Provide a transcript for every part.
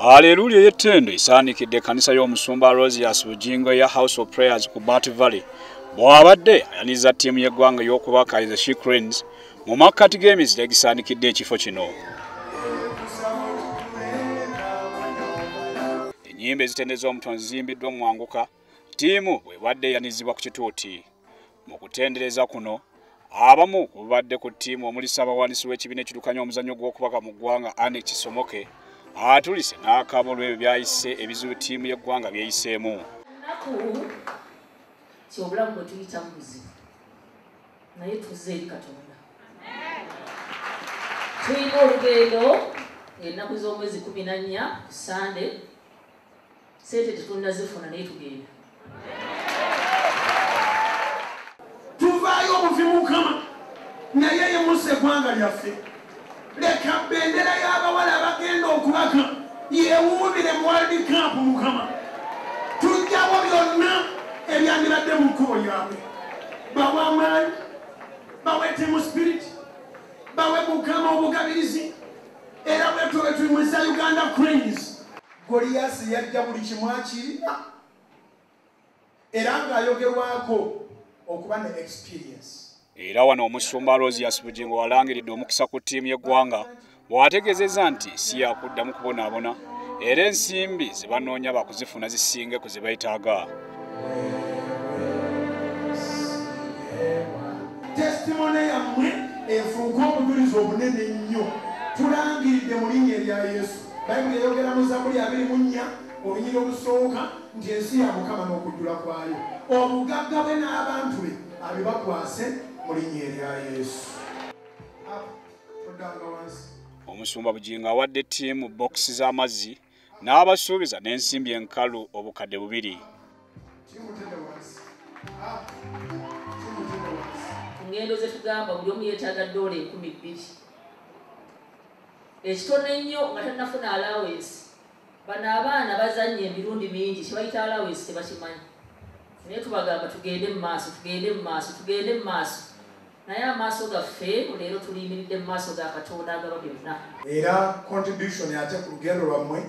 Haleluya yettendo isaanikidde kanisa y'omusumba Rosias Bugingo ya House of Prayers ku Bat Valley. Bw'abadde ayaniza ttiimu y'eggwanga y'okubakaliza She Cranes mu Makati Games egisaanikidde ekifo kino. Ennyimba ezitendeza omutonzi zimbiddwa mu mwanguka, ttiimu bw'ebadde eyanizibwa ku kituuti. Mu kutendereza kuno, abamu ku babadde ku ttiimu omuli ssaabawandiisi w'ekibiina ekidukanya omuzannyo gw'okubaka mu ggwanga Anet Kisomoke atulise n'akaabo lw'ebyo byayise ebizibu ttiimu y'eggwanga byeyiseemu. Kyobulamu bwe tuyita mu buzibu naye tuzze eri Katonda. Tulina olugendo ennaku z'omwezi 14 ku Sande, sente tetunnazifuna naye tugenda. Tuvaayo obuvi Mukama naye ye musse eggwanga lyaffe. Leka bendera y'abawala abagenda okubaka yeewuubire mu World Cup Mukama. Tujjawo byonna ebyandibadde mu kkubo lyabwe. Bawe amaanyi, bawe ttiimu spirit, bawe Mukama obugabirizi, era bwetwo bwe tuyimulisa Uganda Cranes. Goliath yajja buli kimu akirina era ng'ayogerwako okuba ne experience. Era wano omusumba Rosias Bugingo walangiridde omukisa ku ttiimu y'eggwanga bw'ategeezezza nti si yakuddamu kubonaabona era ensimbi ze banoonya bakuzifuna zisinge ku ze bayitaaga. Testimony yammwe efuuka obujulizi obunene ennyo. Tulangiridde mu linnya erya Yesu. Bayibuli eyogera mu Zabbuli 24 olunyiri olusooka nti ensi ya Mukama n'okujjula kwayo. Obugagga bwe n'abantu be abibakwase mu linnya erya Yesu. Omusumba Bugingo awadde ttiimu bokisi z'amazzi n'abasuubiza n'ensimbi enkalu obukadde 2. Ngendo ze tugamba buli omu yeetaaga $2,000. Ekitono ennyo nga tannafuna allowance. Bano abaana bazannya emirundi mingi kibayita allowance tebakimanyi. Naye tubagamba tugende mu maaso, tugende mu maaso, tugende mu maaso. Naye amaaso gaffe leero tuliyimiridde mu maaso ga Katonda agaba byonna. Era contribution ate ku lugendo lwammwe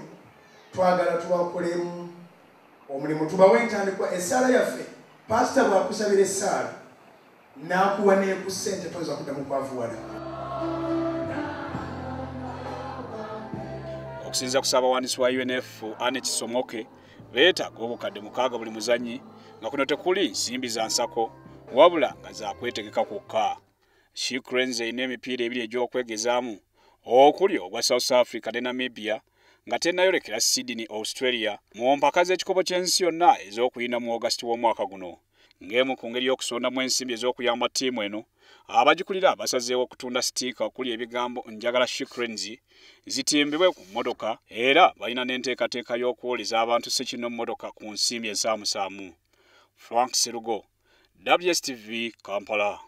twagala tuwakolemu omulimu tubawe entandikwa essaala yaffe. Pasita bw'akusabira essaala n'akuwa n'eku ssente toyinza kuddamu kwavuwala. Okusinziira ku ssaabawandiisi wa UNF Anet Kisomoke beetaaga obukadde 6 buli muzannyi nga kuno tekuli nsimbi za nsako wabula nga zakwetegeka kwokka. She Cranes erina emipiira 2 egy'okwegezaamu okuli ogwa South Africa ne Namibia nga tennayolekera Sydney, Australia mu mpaka z'ekikopo ky'ensi yonna ez'okuyina mu August w'omwaka guno. Ng'emu ku ngeri y'okusondamu ensimbi ez'okuyamba ttiimu eno, abagikulira basazeewo okutunda sitiika okuli ebigambo njagala She Cranes zitimbibwe ku mmotoka era balina n'enteekateeka y'okuwoleza abantu ssekino mmotoka ku nsimbi ensaamusaamu. Frank Serugo, WSTV, Kampala.